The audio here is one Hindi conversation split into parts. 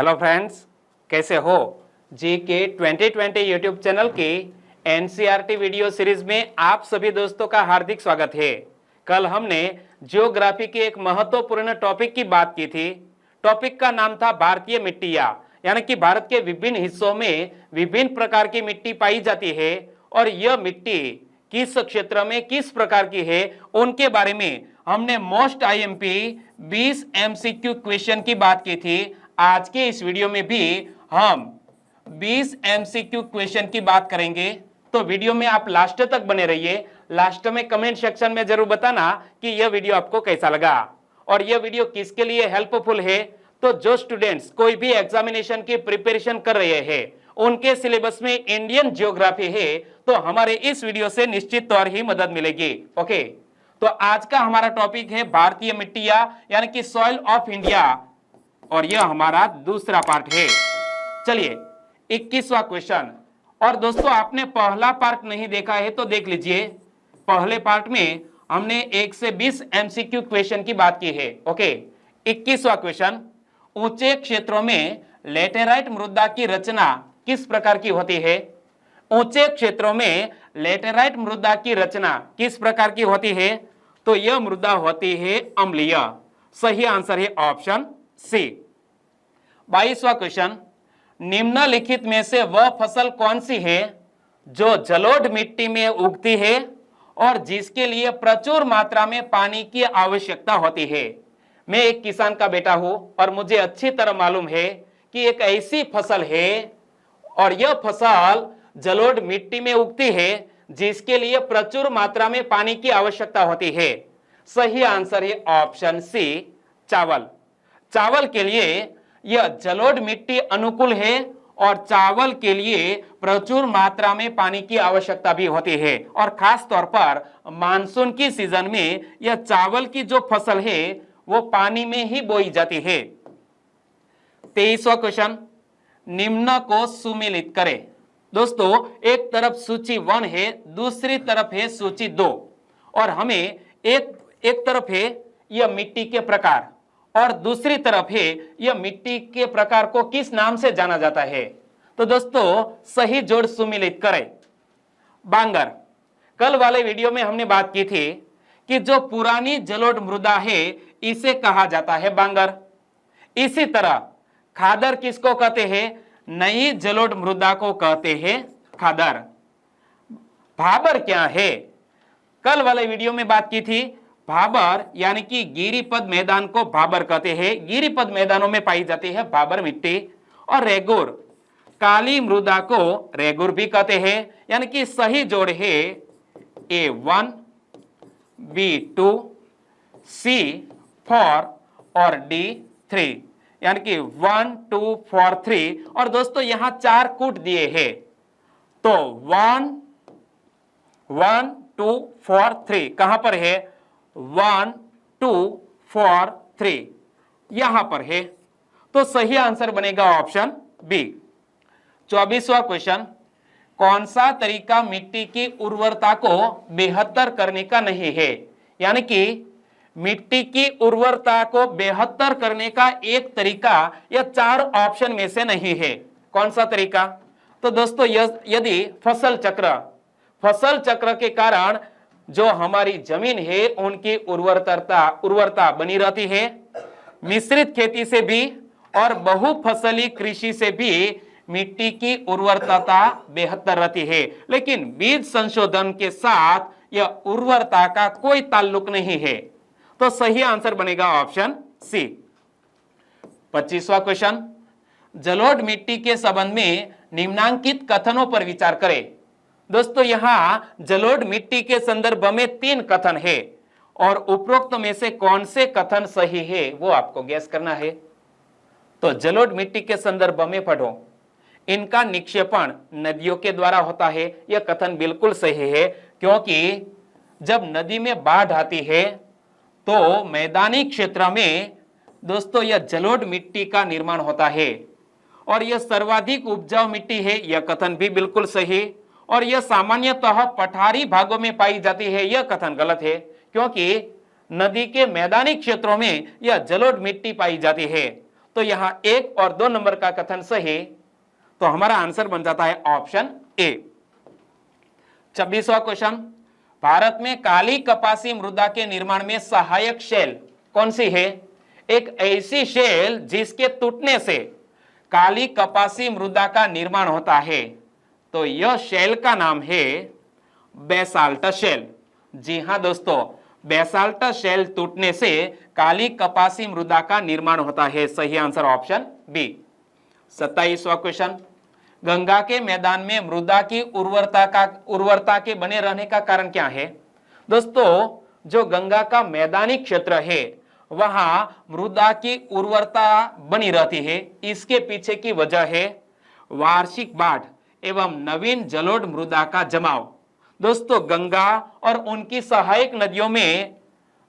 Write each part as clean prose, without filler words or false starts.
हेलो फ्रेंड्स, कैसे हो? जीके 2020 यूट्यूब चैनल की एनसीईआरटी वीडियो सीरीज में आप सभी दोस्तों का हार्दिक स्वागत है। कल हमने ज्योग्राफी के एक महत्वपूर्ण टॉपिक की बात की थी। टॉपिक का नाम था भारतीय मिट्टियां, यानी कि भारत के विभिन्न हिस्सों में विभिन्न प्रकार की मिट्टी पाई जाती है और यह मिट्टी किस क्षेत्र में किस प्रकार की है उनके बारे में हमने मोस्ट आईएमपी 20 एमसीक्यू क्वेश्चन की बात की थी। आज के इस वीडियो में भी हम 20 एमसीक्यू क्वेश्चन की बात करेंगे, तो वीडियो में आप लास्ट तक बने रहिए। लास्ट में कमेंट सेक्शन में जरूर बताना कि यह वीडियो आपको कैसा लगा और यह वीडियो किसके लिए हेल्पफुल है। तो जो स्टूडेंट्स कोई भी एग्जामिनेशन की प्रिपरेशन कर रहे हैं, उनके सिलेबस में इंडियन ज्योग्राफी है, तो हमारे इस वीडियो से निश्चित तौर ही मदद मिलेगी। ओके, तो आज का हमारा टॉपिक है भारतीय मिट्टियां, यानी कि सॉइल ऑफ इंडिया, और यह हमारा दूसरा पार्ट है। चलिए 21वां क्वेश्चन। और दोस्तों, आपने पहला पार्ट नहीं देखा है तो देख लीजिए। पहले पार्ट में हमने 1 से 20 एमसीक्यू क्वेश्चन की बात की है। ओके, 21वां क्वेश्चन, ऊंचे क्षेत्रों में लेटेराइट मृदा की रचना किस प्रकार की होती है? ऊंचे क्षेत्रों में लेटेराइट मृदा की रचना किस प्रकार की होती है? तो यह मृदा होती है अम्लीय। सही आंसर है ऑप्शन सी। 22वां क्वेश्चन, निम्नलिखित में से वह फसल कौन सी है जो जलोढ़ मिट्टी में उगती है और जिसके लिए प्रचुर मात्रा में पानी की आवश्यकता होती है? मैं एक किसान का बेटा हूं और मुझे अच्छी तरह मालूम है कि एक ऐसी फसल है और यह फसल जलोढ़ मिट्टी में उगती है जिसके लिए प्रचुर मात्रा में पानी की आवश्यकता होती है। सही आंसर है ऑप्शन सी, चावल। चावल के लिए यह जलोढ़ मिट्टी अनुकूल है और चावल के लिए प्रचुर मात्रा में पानी की आवश्यकता भी होती है, और खास तौर पर मानसून की सीजन में यह चावल की जो फसल है वो पानी में ही बोई जाती है। 23वां क्वेश्चन, निम्न को सुमेलित करें। दोस्तों, एक तरफ सूची 1 है, दूसरी तरफ है सूची 2, और हमें एक तरफ है यह मिट्टी के प्रकार और दूसरी तरफ है यह मिट्टी के प्रकार को किस नाम से जाना जाता है? तो दोस्तों, सही जोड़ सुमेलित करें। बांगर। कल वाले वीडियो में हमने बात की थी कि जो पुरानी जलोढ़ मृदा है इसे कहा जाता है बांगर। इसी तरह खादर किसको कहते हैं? नई जलोढ़ मृदा को कहते हैं खादर। भाबर क्या है? कल वाले वीडियो में बात की थी। भाबर यानी कि गिरिपद मैदान को भाबर कहते हैं। गिरिपद मैदानों में पाई जाती है भाबर मिट्टी। और रेगुर, काली मृदा को रेगुर भी कहते हैं, यानी कि सही जोड़ है A1, B2, C4 और D3, यानी कि 1 2 4 3। और दोस्तों, यहां 4 कूट दिए हैं, तो 1 1 2 4 3 कहां पर है? 1 2 4 3 यहां पर है, तो सही आंसर बनेगा ऑप्शन बी। 24वां क्वेश्चन, कौन सा तरीका मिट्टी की उर्वरता को बेहतर करने का नहीं है? यानी कि मिट्टी की उर्वरता को बेहतर करने का एक तरीका यह 4 ऑप्शन में से नहीं है। कौन सा तरीका? तो दोस्तों, यदि फसल चक्र के कारण जो हमारी जमीन है उनकी उर्वरता बनी रहती है, मिश्रित खेती से भी और बहुफसली कृषि से भी मिट्टी की उर्वरता बेहतर रहती है, लेकिन बीज संशोधन के साथ यह उर्वरता का कोई ताल्लुक नहीं है। तो सही आंसर बनेगा ऑप्शन सी। 25वां क्वेश्चन, जलोढ़ मिट्टी के संबंध में निम्नांकित कथनों पर विचार करें। दोस्तों, यहां जलोढ़ मिट्टी के संदर्भ में 3 कथन है और उपरोक्त में से कौन से कथन सही है वो आपको गैस करना है। तो जलोढ़ मिट्टी के संदर्भ में पढ़ो, इनका निक्षेपण नदियों के द्वारा होता है। यह कथन बिल्कुल सही है, क्योंकि जब नदी में बाढ़ आती है तो मैदानी क्षेत्र में दोस्तों यह जलोढ़ मिट्टी का निर्माण होता है और यह सर्वाधिक उपजाऊ मिट्टी है। यह कथन भी बिल्कुल सही। और यह सामान्यतः पठारी भागों में पाई जाती है, यह कथन गलत है, क्योंकि नदी के मैदानी क्षेत्रों में यह जलोढ़ मिट्टी पाई जाती है। तो यहां 1 और 2 नंबर का कथन सही, तो हमारा आंसर बन जाता है ऑप्शन ए। 26वां क्वेश्चन, भारत में काली कपासी मृदा के निर्माण में सहायक शेल कौन सी है? एक ऐसी शेल जिसके टूटने से काली कपासी मृदा का निर्माण होता है, तो यह शेल का नाम है बेसाल्ट शेल। जी हां दोस्तों, बेसाल्ट शेल टूटने से काली कपासी मृदा का निर्माण होता है। सही आंसर ऑप्शन बी। 27वां क्वेश्चन, गंगा के मैदान में मृदा की उर्वरता के बने रहने का कारण क्या है? दोस्तों, जो गंगा का मैदानी क्षेत्र है वहां मृदा की उर्वरता बनी रहती है, इसके पीछे की वजह है वार्षिक बाढ़ एवं नवीन जलोढ़ मृदा का जमाव। दोस्तों, गंगा और उनकी सहायक नदियों में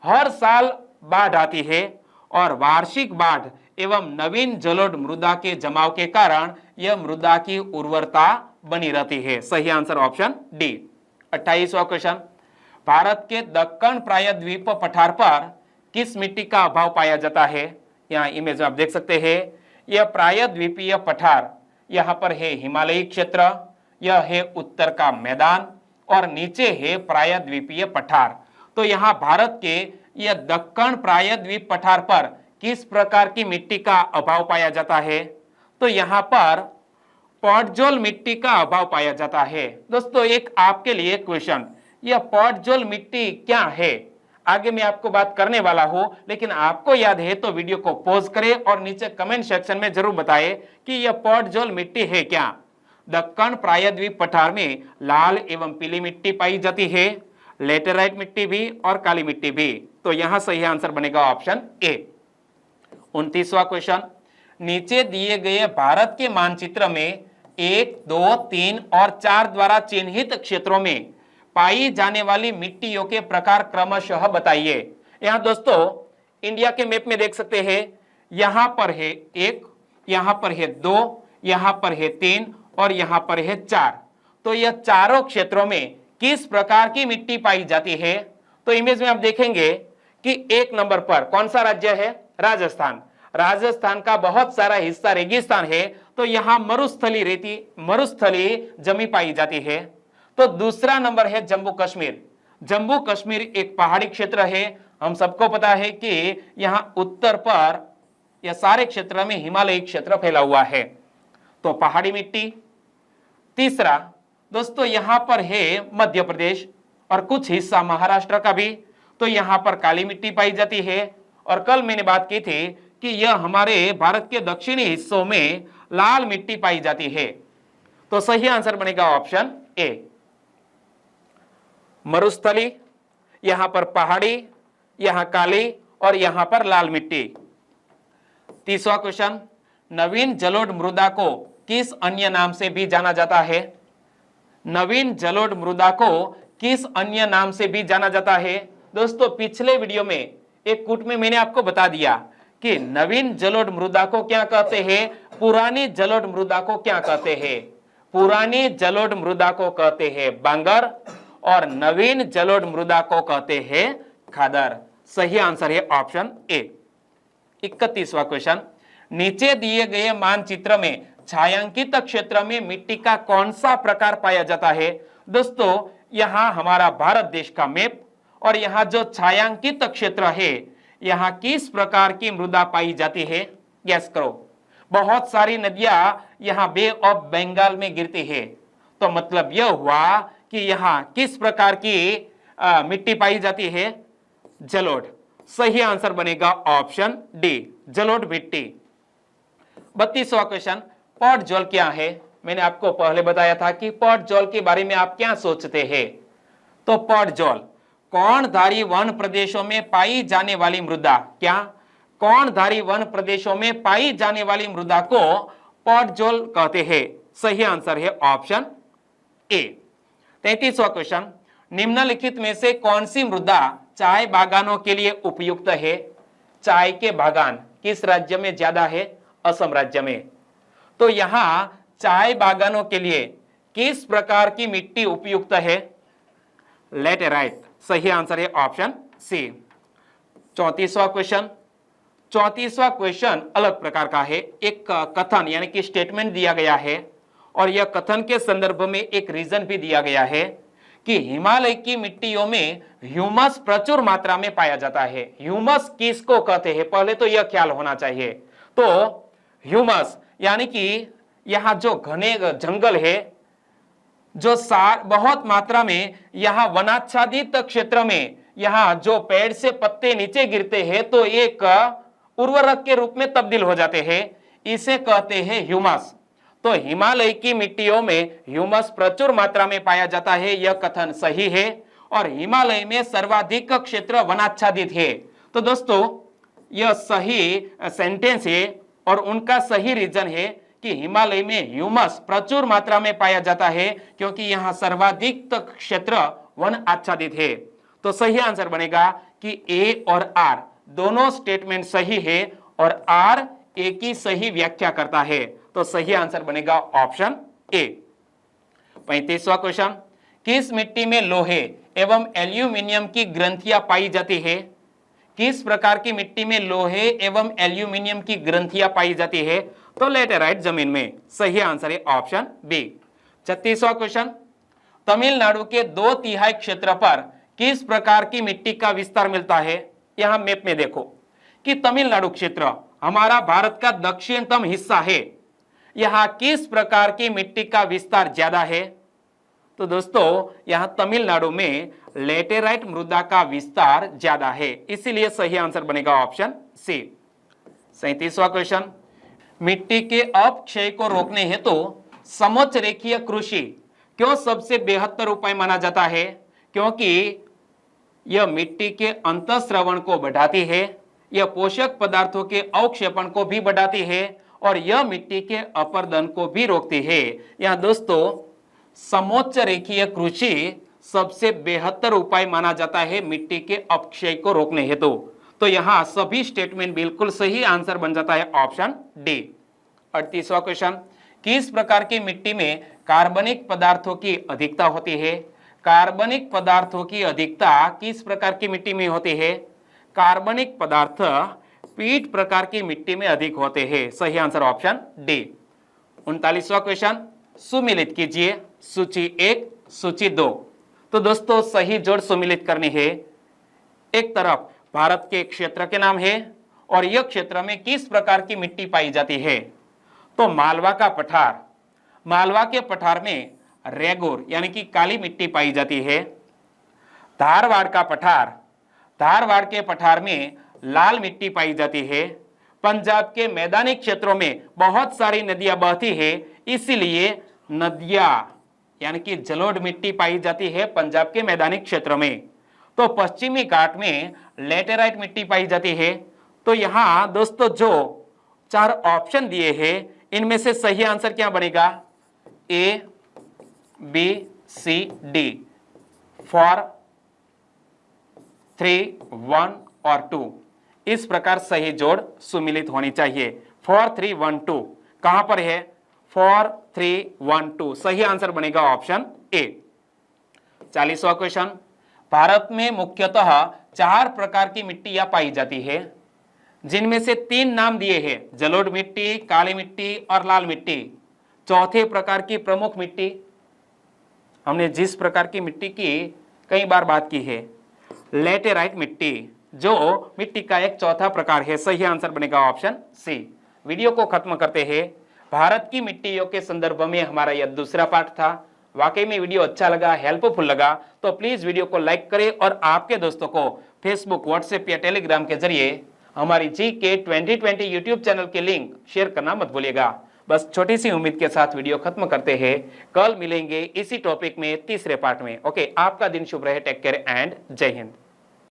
हर साल बाढ़ आती है और वार्षिक बाढ़ एवं नवीन जलोढ़ मृदा के जमाव के कारण यह मृदा की उर्वरता बनी रहती है। सही आंसर ऑप्शन डी। 28वां क्वेश्चन, भारत के दक्कन प्रायद्वीप पठार पर किस मिट्टी का अभाव पाया जाता है? यहाँ इमेज में आप देख सकते हैं, यह प्रायद्वीपीय पठार, यहाँ पर है हिमालयी क्षेत्र, यह है उत्तर का मैदान और नीचे है प्रायद्वीपीय पठार। तो यहाँ भारत के यह दक्कन प्रायद्वीप पठार पर किस प्रकार की मिट्टी का अभाव पाया जाता है? तो यहाँ पर पॉटजोल मिट्टी का अभाव पाया जाता है। दोस्तों, एक आपके लिए क्वेश्चन, यह पॉटजोल मिट्टी क्या है? आगे मैं आपको बात करने वाला हूं, लेकिन आपको याद है तो वीडियो को पॉज करें और नीचे कमेंट सेक्शन में जरूर बताएं कि यह पॉटजोल मिट्टी है क्या। दक्कन प्रायद्वीप पठार में लाल एवं पीली मिट्टी पाई जाती है, लेटेराइट मिट्टी भी और काली मिट्टी भी। तो यहां सही आंसर बनेगा ऑप्शन ए। 29वां क्वेश्चन, नीचे दिए गए भारत के मानचित्र में 1, 2, 3 और 4 द्वारा चिन्हित क्षेत्रों में पाई जाने वाली मिट्टियों के प्रकार क्रमशः बताइए। यहां दोस्तों इंडिया के मैप में देख सकते हैं, यहां पर है 1, यहां पर है 2, यहां पर है 3 और यहां पर है 4। तो यह चारों क्षेत्रों में किस प्रकार की मिट्टी पाई जाती है? तो इमेज में आप देखेंगे कि 1 नंबर पर कौन सा राज्य है? राजस्थान। राजस्थान का बहुत सारा हिस्सा रेगिस्तान है, तो यहां मरुस्थली जमी पाई जाती है। तो दूसरा नंबर है जम्मू कश्मीर। जम्मू कश्मीर एक पहाड़ी क्षेत्र है, हम सबको पता है कि यहां उत्तर पर यह सारे क्षेत्र में हिमालयी क्षेत्र फैला हुआ है, तो पहाड़ी मिट्टी। तीसरा दोस्तों यहां पर है मध्य प्रदेश और कुछ हिस्सा महाराष्ट्र का भी, तो यहां पर काली मिट्टी पाई जाती है। और कल मैंने बात की थी कि यह हमारे भारत के दक्षिणी हिस्सों में लाल मिट्टी पाई जाती है। तो सही आंसर बनेगा ऑप्शन ए। मरुस्थली, यहां पर पहाड़ी, यहां काली और यहां पर लाल मिट्टी। 30वां क्वेश्चन, नवीन जलोढ़ मृदा को किस अन्य नाम से भी जाना जाता है? नवीन जलोढ़ मृदा को किस अन्य नाम से भी जाना जाता है? दोस्तों पिछले वीडियो में एक कूट में मैंने आपको बता दिया कि नवीन जलोढ़ मृदा को क्या कहते हैं, पुरानी जलोढ़ मृदा को क्या कहते हैं। पुरानी जलोढ़ मृदा को कहते हैं बांगर और नवीन जलोढ़ मृदा को कहते हैं खादर। सही आंसर है ऑप्शन ए। 31वां क्वेश्चन, नीचे दिए गए मानचित्र में छायांकित क्षेत्र में मिट्टी का कौन सा प्रकार पाया जाता है? दोस्तों यहां हमारा भारत देश का मैप और यहां जो छायांकित क्षेत्र है, यहां किस प्रकार की मृदा पाई जाती है? गैस करो। बहुत सारी नदियां यहां बे ऑफ बंगाल में गिरती है, तो मतलब यह हुआ कि यहां किस प्रकार की मिट्टी पाई जाती है? जलोढ़। सही आंसर बनेगा ऑप्शन डी, जलोढ़ मिट्टी। 32वां क्वेश्चन, पॉटजोल क्या है? मैंने आपको पहले बताया था कि पॉटजोल के बारे में आप क्या सोचते हैं। तो पॉटजोल कौनधारी वन प्रदेशों में पाई जाने वाली मृदा, क्या कौनधारी वन प्रदेशों में पाई जाने वाली मृदा को पॉटजोल कहते हैं। सही आंसर है ऑप्शन ए। 33वां क्वेश्चन, निम्नलिखित में से कौन सी मृदा चाय बागानों के लिए उपयुक्त है? चाय के बागान किस राज्य में ज्यादा है? असम राज्य में। तो यहां चाय बागानों के लिए किस प्रकार की मिट्टी उपयुक्त है? लेटेराइट। सही आंसर है ऑप्शन सी। 34वां क्वेश्चन, 34वां क्वेश्चन अलग प्रकार का है। एक कथन यानी कि स्टेटमेंट दिया गया है और यह कथन के संदर्भ में एक रीजन भी दिया गया है कि हिमालय की मिट्टियों में ह्यूमस प्रचुर मात्रा में पाया जाता है। ह्यूमस किसको कहते हैं, पहले तो यह ख्याल होना चाहिए। तो ह्यूमस यानी कि यहां जो घने जंगल है, जो बहुत मात्रा में यहां वनाच्छादित क्षेत्र में यहां जो पेड़ से पत्ते नीचे गिरते हैं तो एक उर्वरक के रूप में तब्दील हो जाते हैं, इसे कहते हैं ह्यूमस। तो हिमालय की मिट्टियों में ह्यूमस प्रचुर मात्रा में पाया जाता है, यह कथन सही है। और हिमालय में सर्वाधिक क्षेत्र वनाच्छादित है। तो दोस्तों यह सही सेंटेंस है और उनका सही रीजन है कि हिमालय में ह्यूमस प्रचुर मात्रा में पाया जाता है क्योंकि यहां सर्वाधिक क्षेत्र वन आच्छादित है। तो सही आंसर बनेगा कि ए और आर दोनों स्टेटमेंट सही है और आर ए की सही व्याख्या करता है। तो सही आंसर बनेगा ऑप्शन ए। 35वां क्वेश्चन, किस मिट्टी में लोहे एवं एल्यूमिनियम की ग्रंथियां पाई जाती है? किस प्रकार की मिट्टी में लोहे एवं एल्यूमिनियम की ग्रंथियां पाई जाती है? तो लेटेराइट जमीन में। सही आंसर है ऑप्शन बी। 36वां क्वेश्चन, तमिलनाडु के 2/3 क्षेत्र पर किस प्रकार की मिट्टी का विस्तार मिलता है? यहां मैप में देखो कि तमिलनाडु क्षेत्र हमारा भारत का दक्षिणतम हिस्सा है, यहां किस प्रकार की मिट्टी का विस्तार ज्यादा है? तो दोस्तों यहां तमिलनाडु में लेटेराइट मृदा का विस्तार ज्यादा है, इसीलिए सही आंसर बनेगा ऑप्शन सी। 37वां क्वेश्चन, मिट्टी के अपक्षय को रोकने हेतु समोच्च रेखीय कृषि क्यों सबसे बेहतर उपाय माना जाता है? क्योंकि यह मिट्टी के अंतःस्रवण को बढ़ाती है, यह पोषक पदार्थों के अवक्षेपण को भी बढ़ाती है और यह मिट्टी के अपरदन को भी रोकती है। यहां दोस्तों समोच्च रेखीय कृषि सबसे बेहतर उपाय माना जाता है मिट्टी के अपक्षय को रोकने हेतु। तो यहां सभी स्टेटमेंट बिल्कुल सही, आंसर बन जाता है ऑप्शन डी। 38वां क्वेश्चन, किस प्रकार की मिट्टी में कार्बनिक पदार्थों की अधिकता होती है? कार्बनिक पदार्थों की अधिकता किस प्रकार की मिट्टी में होती है? कार्बनिक पदार्थ पीट प्रकार की मिट्टी में अधिक होते हैं। सही आंसर ऑप्शन डी। 39वां क्वेश्चन, सुमिलित कीजिए सूची 1 सूची 2। तो दोस्तों सही जोड़ सुमिलित करनी है। एक तरफ भारत के क्षेत्र के नाम है और यह क्षेत्र में किस प्रकार की मिट्टी पाई जाती है? तो मालवा का पठार, मालवा के पठार में रेगुर यानी कि काली मिट्टी पाई जाती है। धारवाड़ का पठार, धारवाड़ के पठार में लाल मिट्टी पाई जाती है। पंजाब के मैदानी क्षेत्रों में बहुत सारी नदियां बहती है, इसीलिए नदियां यानी कि जलोढ़ मिट्टी पाई जाती है पंजाब के मैदानी क्षेत्र में। तो पश्चिमी घाट में लेटेराइट मिट्टी पाई जाती है। तो यहां दोस्तों जो 4 ऑप्शन दिए हैं इनमें से सही आंसर क्या बनेगा? ए, बी, सी, डी। 4, 3, 1 और 2 इस प्रकार सही जोड़ सुमिलित होनी चाहिए। 4, 3, 1, 2 कहां पर है? 4, 3, 1, 2 सही आंसर बनेगा ऑप्शन ए। 40वां क्वेश्चन, भारत में मुख्यतः 4 प्रकार की मिट्टियां पाई जाती है, जिनमें से 3 नाम दिए हैं, जलोढ़ मिट्टी, काली मिट्टी और लाल मिट्टी। चौथे प्रकार की प्रमुख मिट्टी, हमने जिस प्रकार की मिट्टी की कई बार बात की है, लेटेराइट मिट्टी, जो मिट्टी का एक चौथा प्रकार है। सही आंसर बनेगा ऑप्शन सी। वीडियो को खत्म करते हैं। भारत की मिट्टियों के संदर्भ में हमारा यह दूसरा पार्ट था। वाकई में वीडियो अच्छा लगा, हेल्पफुल लगा तो प्लीज वीडियो को लाइक करें और आपके दोस्तों को फेसबुक, व्हाट्सएप या टेलीग्राम के जरिए हमारी GK 2020 यूट्यूब चैनल के लिंक शेयर करना मत भूलिएगा। बस छोटी सी उम्मीद के साथ वीडियो खत्म करते हैं। कल मिलेंगे इसी टॉपिक में तीसरे पार्ट में। ओके, आपका दिन शुभ रहे। टेक केयर एंड जय हिंद।